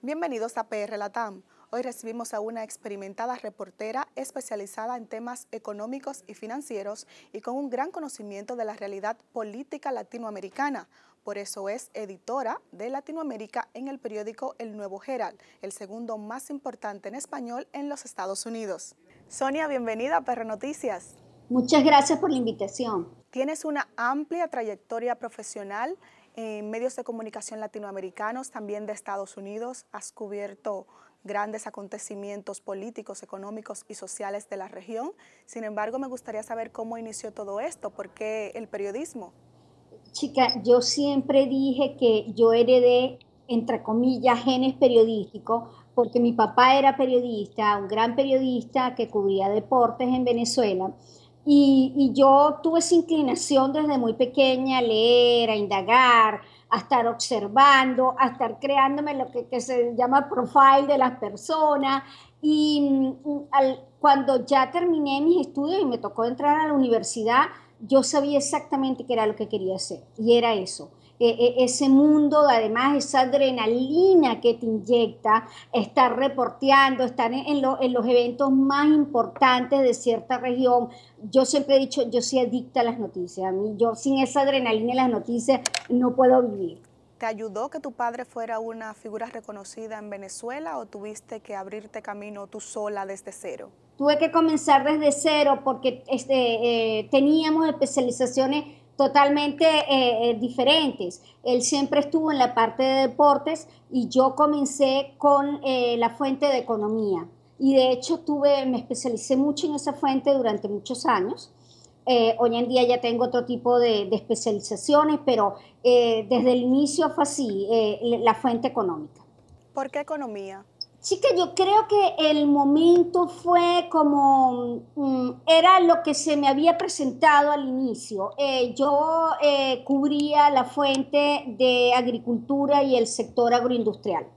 Bienvenidos a PR Latam. Hoy recibimos a una experimentada reportera especializada en temas económicos y financieros y con un gran conocimiento de la realidad política latinoamericana. Por eso es editora de Latinoamérica en el periódico El Nuevo Herald, el segundo más importante en español en los Estados Unidos. Sonia, bienvenida a PR Noticias. Muchas gracias por la invitación. Tienes una amplia trayectoria profesional en medios de comunicación latinoamericanos, también de Estados Unidos. Has cubierto grandes acontecimientos políticos, económicos y sociales de la región. Sin embargo, me gustaría saber cómo inició todo esto, por qué el periodismo. Chica, yo siempre dije que yo heredé, entre comillas, genes periodísticos, porque mi papá era periodista, un gran periodista que cubría deportes en Venezuela. Y yo tuve esa inclinación desde muy pequeña a leer, a indagar, a estar observando, a estar creándome lo que se llama profile de las personas. Cuando ya terminé mis estudios y me tocó entrar a la universidad, yo sabía exactamente qué era lo que quería hacer y era eso. Ese mundo, además, esa adrenalina que te inyecta, estar reporteando, estar en los eventos más importantes de cierta región. Yo siempre he dicho, yo soy adicta a las noticias. A mí, yo sin esa adrenalina en las noticias no puedo vivir. ¿Te ayudó que tu padre fuera una figura reconocida en Venezuela o tuviste que abrirte camino tú sola desde cero? Tuve que comenzar desde cero porque teníamos especializaciones totalmente diferentes. Él siempre estuvo en la parte de deportes y yo comencé con la fuente de economía. Y de hecho me especialicé mucho en esa fuente durante muchos años. Hoy en día ya tengo otro tipo de especializaciones, pero desde el inicio fue así, la fuente económica. ¿Por qué economía? Chica, yo creo que el momento fue como, era lo que se me había presentado al inicio. Yo cubría la fuente de agricultura y el sector agroindustrial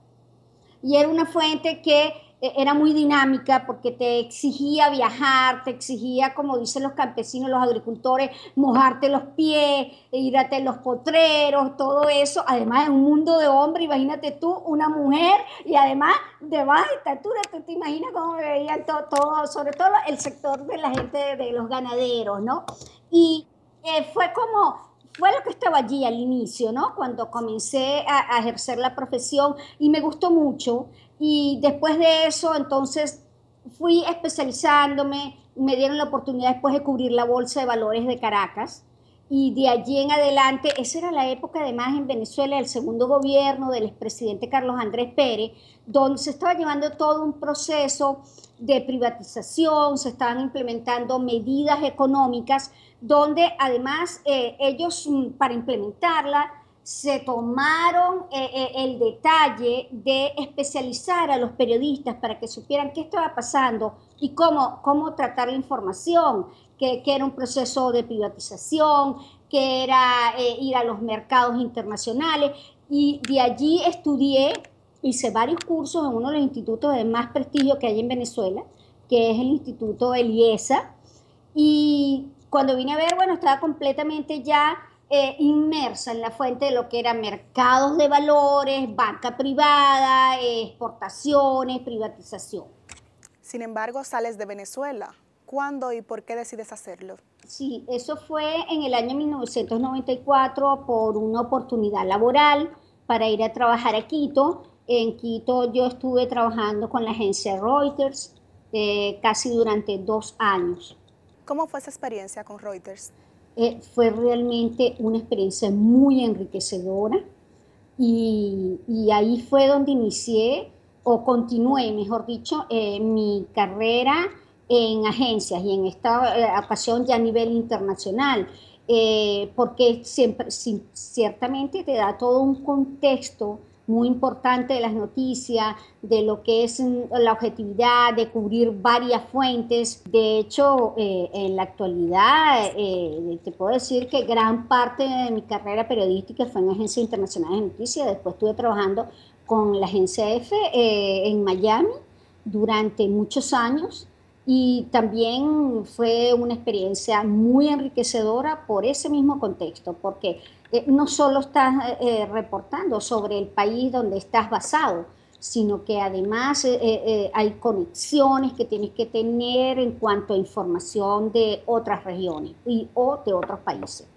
y era una fuente que era muy dinámica porque te exigía viajar, te exigía, como dicen los campesinos, los agricultores, mojarte los pies, ir a los potreros, todo eso. Además, en un mundo de hombres, imagínate tú, una mujer y además de baja estatura, tú te imaginas cómo me veían todo, sobre todo el sector de la gente de los ganaderos, ¿no? Y fue lo que estaba allí al inicio, ¿no? Cuando comencé a ejercer la profesión y me gustó mucho. Y después de eso, entonces, fui especializándome, me dieron la oportunidad después de cubrir la Bolsa de Valores de Caracas. Y de allí en adelante, esa era la época además en Venezuela del segundo gobierno del expresidente Carlos Andrés Pérez, donde se estaba llevando todo un proceso de privatización, se estaban implementando medidas económicas, donde además ellos para implementarla se tomaron el detalle de especializar a los periodistas para que supieran qué estaba pasando y cómo tratar la información, que era un proceso de privatización, que era ir a los mercados internacionales. Y de allí estudié, hice varios cursos en uno de los institutos de más prestigio que hay en Venezuela, que es el Instituto Eliesa. Y cuando vine a ver, bueno, estaba completamente ya inmersa en la fuente de lo que eran mercados de valores, banca privada, exportaciones, privatización. Sin embargo, sales de Venezuela. ¿Cuándo y por qué decides hacerlo? Sí, eso fue en el año 1994 por una oportunidad laboral para ir a trabajar a Quito. En Quito yo estuve trabajando con la agencia Reuters casi durante 2 años. ¿Cómo fue esa experiencia con Reuters? Fue realmente una experiencia muy enriquecedora y ahí fue donde inicié o continué, mejor dicho, mi carrera en agencias y en esta ocasión ya a nivel internacional, porque siempre, ciertamente te da todo un contexto muy importante de las noticias, de lo que es la objetividad, de cubrir varias fuentes. De hecho, en la actualidad, te puedo decir que gran parte de mi carrera periodística fue en agencias internacionales de noticias. Después estuve trabajando con la agencia EFE en Miami durante muchos años y también fue una experiencia muy enriquecedora por ese mismo contexto, porque no solo estás reportando sobre el país donde estás basado, sino que además hay conexiones que tienes que tener en cuanto a información de otras regiones o de otros países.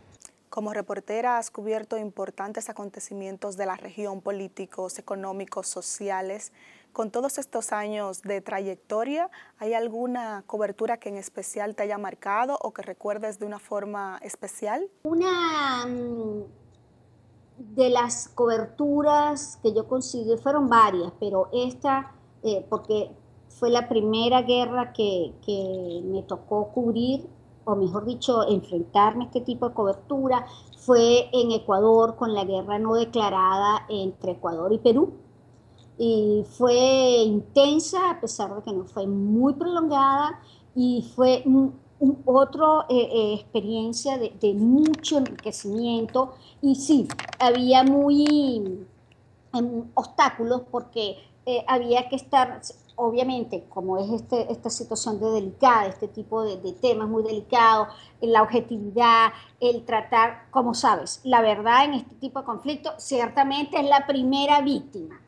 Como reportera has cubierto importantes acontecimientos de la región, políticos, económicos, sociales. Con todos estos años de trayectoria, ¿hay alguna cobertura que en especial te haya marcado o que recuerdes de una forma especial? Una de las coberturas que yo consideré, fueron varias, pero esta, porque fue la primera guerra que me tocó cubrir, o mejor dicho, enfrentarme a este tipo de cobertura, fue en Ecuador con la guerra no declarada entre Ecuador y Perú. Y fue intensa, a pesar de que no fue muy prolongada, y fue otra experiencia de mucho enriquecimiento. Y sí, había muy obstáculos porque había que estar, obviamente, como es esta situación de delicada, este tipo de temas muy delicados, la objetividad, el tratar, como sabes, la verdad en este tipo de conflictos ciertamente es la primera víctima.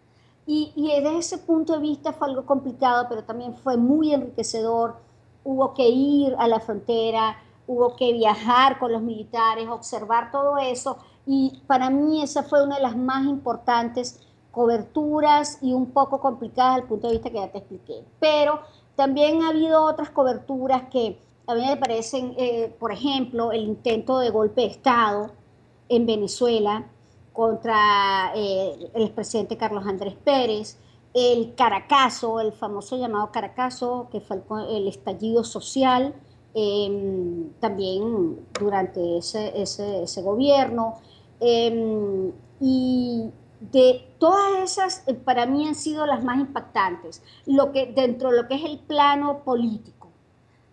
Y desde ese punto de vista fue algo complicado, pero también fue muy enriquecedor. Hubo que ir a la frontera, hubo que viajar con los militares, observar todo eso. Y para mí esa fue una de las más importantes coberturas y un poco complicadas desde el punto de vista que ya te expliqué. Pero también ha habido otras coberturas que a mí me parecen, por ejemplo, el intento de golpe de Estado en Venezuela contra el expresidente Carlos Andrés Pérez, el Caracazo, el famoso llamado Caracazo, que fue el estallido social, también durante ese gobierno. Y de todas esas, para mí han sido las más impactantes, dentro de lo que es el plano político,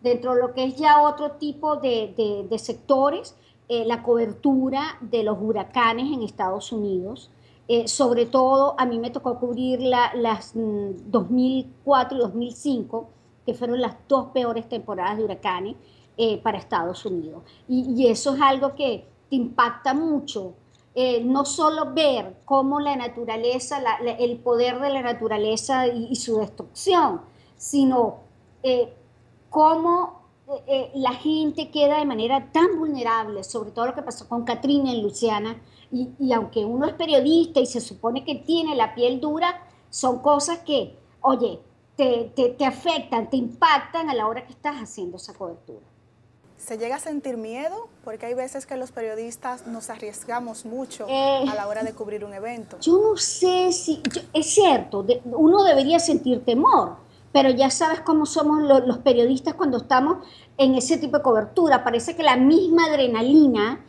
dentro de lo que es ya otro tipo de sectores, la cobertura de los huracanes en Estados Unidos. Sobre todo, a mí me tocó cubrir las 2004 y 2005, que fueron las dos peores temporadas de huracanes para Estados Unidos. Y eso es algo que te impacta mucho. No solo ver cómo la naturaleza, el poder de la naturaleza y su destrucción, sino cómo la gente queda de manera tan vulnerable, sobre todo lo que pasó con Katrina en Luisiana, y aunque uno es periodista y se supone que tiene la piel dura, son cosas que, oye, te afectan, te impactan a la hora que estás haciendo esa cobertura. ¿Se llega a sentir miedo? Porque hay veces que los periodistas nos arriesgamos mucho a la hora de cubrir un evento. Yo no sé si, es cierto, uno debería sentir temor, pero ya sabes cómo somos los periodistas cuando estamos en ese tipo de cobertura. Parece que la misma adrenalina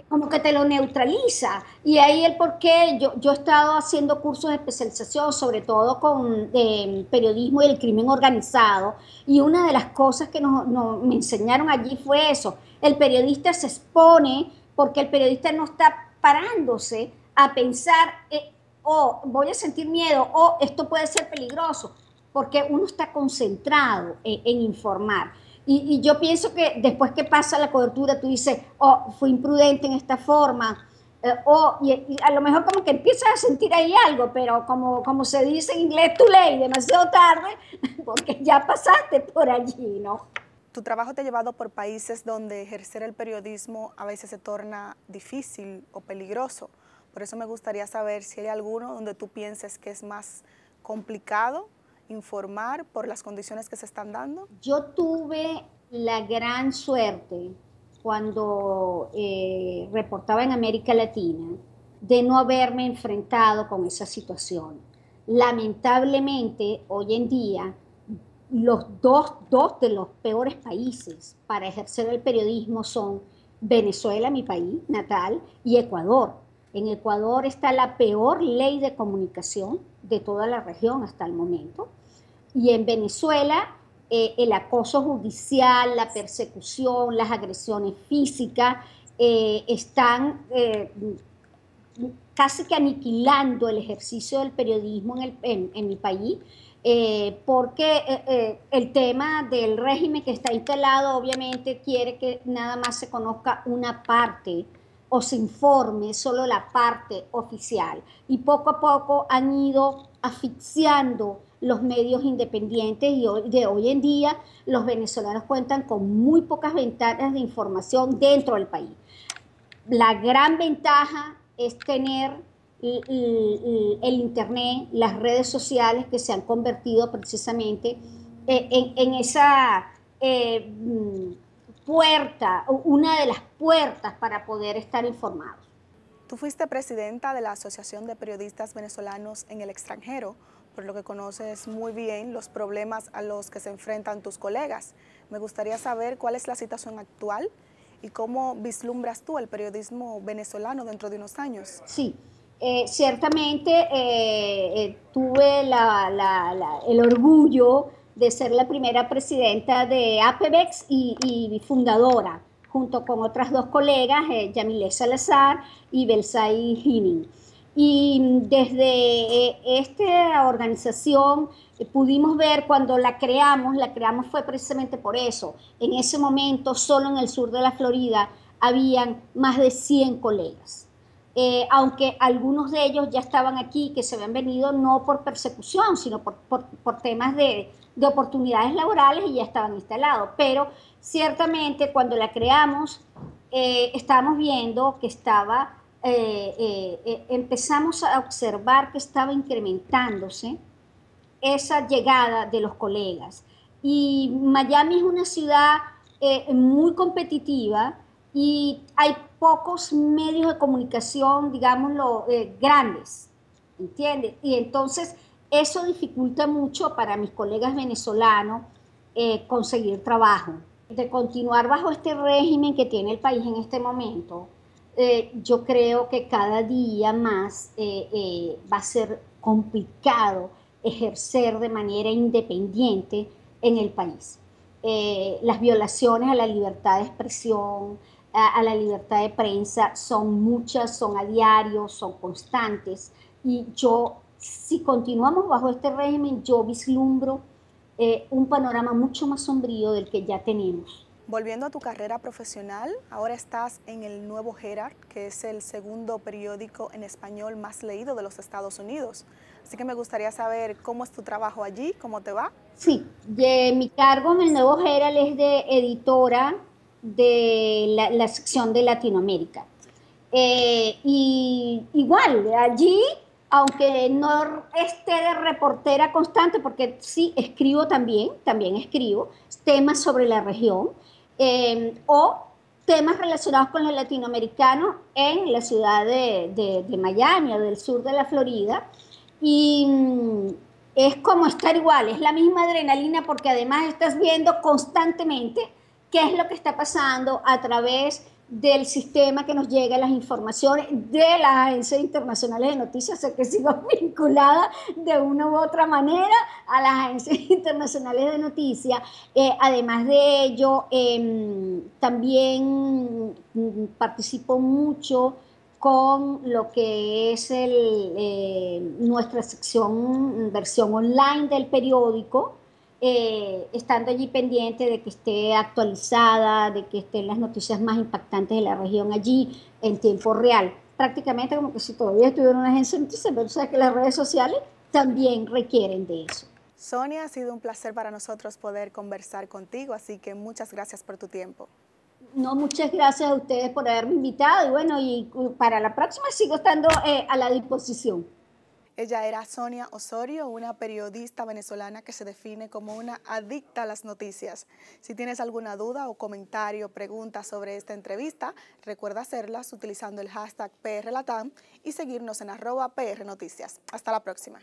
como que te lo neutraliza. Y ahí el por qué yo he estado haciendo cursos de especialización, sobre todo con periodismo y el crimen organizado. Y una de las cosas que me enseñaron allí fue eso. El periodista se expone porque el periodista no está parándose a pensar, voy a sentir miedo, o esto puede ser peligroso, porque uno está concentrado en informar. Y yo pienso que después que pasa la cobertura, tú dices, fui imprudente en esta forma, y a lo mejor como que empiezas a sentir ahí algo, pero como se dice en inglés, too late, demasiado tarde, porque ya pasaste por allí, ¿no? Tu trabajo te ha llevado por países donde ejercer el periodismo a veces se torna difícil o peligroso. Por eso me gustaría saber si hay alguno donde tú pienses que es más complicado informar por las condiciones que se están dando. Yo tuve la gran suerte cuando reportaba en América Latina de no haberme enfrentado con esa situación. Lamentablemente, hoy en día, los dos de los peores países para ejercer el periodismo son Venezuela, mi país natal, y Ecuador. En Ecuador está la peor ley de comunicación de toda la región hasta el momento. Y en Venezuela, el acoso judicial, la persecución, las agresiones físicas están casi que aniquilando el ejercicio del periodismo en mi país, porque el tema del régimen que está instalado obviamente quiere que nada más se conozca una parte o se informe solo la parte oficial. Y poco a poco han ido asfixiando los medios independientes y de hoy en día los venezolanos cuentan con muy pocas ventanas de información dentro del país. La gran ventaja es tener el Internet, las redes sociales que se han convertido precisamente en esa puerta, una de las puertas para poder estar informados. Tú fuiste presidenta de la Asociación de Periodistas Venezolanos en el Extranjero, por lo que conoces muy bien los problemas a los que se enfrentan tus colegas. Me gustaría saber cuál es la situación actual y cómo vislumbras tú el periodismo venezolano dentro de unos años. Sí, ciertamente tuve el orgullo de ser la primera presidenta de APEVEX y fundadora, junto con otras dos colegas, Yamile Salazar y Belsay Hinin. Y desde esta organización pudimos ver cuando la creamos fue precisamente por eso. En ese momento, solo en el sur de la Florida, habían más de 100 colegas. Aunque algunos de ellos ya estaban aquí, que se habían venido no por persecución, sino por temas de oportunidades laborales y ya estaban instalados. Pero ciertamente cuando la creamos, estábamos viendo que empezamos a observar que estaba incrementándose esa llegada de los colegas. Y Miami es una ciudad muy competitiva y hay pocos medios de comunicación, digámoslo, grandes, ¿entiendes? Y entonces eso dificulta mucho para mis colegas venezolanos conseguir trabajo. De continuar bajo este régimen que tiene el país en este momento, yo creo que cada día más va a ser complicado ejercer de manera independiente en el país. Las violaciones a la libertad de expresión, a la libertad de prensa son muchas, son a diario, son constantes y si continuamos bajo este régimen, yo vislumbro un panorama mucho más sombrío del que ya tenemos. Volviendo a tu carrera profesional, ahora estás en el Nuevo Herald, que es el segundo periódico en español más leído de los Estados Unidos. Así que me gustaría saber cómo es tu trabajo allí, cómo te va. Sí, mi cargo en el Nuevo Herald es de editora de la sección de Latinoamérica. Y igual, allí, aunque no esté de reportera constante, porque sí escribo también escribo temas sobre la región o temas relacionados con el latinoamericano en la ciudad de Miami o del sur de la Florida. Y es como estar igual, es la misma adrenalina porque además estás viendo constantemente qué es lo que está pasando a través del sistema que nos llega las informaciones de las agencias internacionales de noticias, o sea que sigo vinculada de una u otra manera a las agencias internacionales de noticias. Además de ello, también participo mucho con lo que es nuestra sección, versión online del periódico, estando allí pendiente de que esté actualizada, de que estén las noticias más impactantes de la región allí en tiempo real. Prácticamente como que si todavía estuviera en una agencia de noticias, pero sabes que las redes sociales también requieren de eso. Sonia, ha sido un placer para nosotros poder conversar contigo, así que muchas gracias por tu tiempo. No, muchas gracias a ustedes por haberme invitado y bueno, y para la próxima sigo estando a la disposición. Ella era Sonia Osorio, una periodista venezolana que se define como una adicta a las noticias. Si tienes alguna duda o comentario, pregunta sobre esta entrevista, recuerda hacerlas utilizando el hashtag PRLatam y seguirnos en @PRNoticias. Hasta la próxima.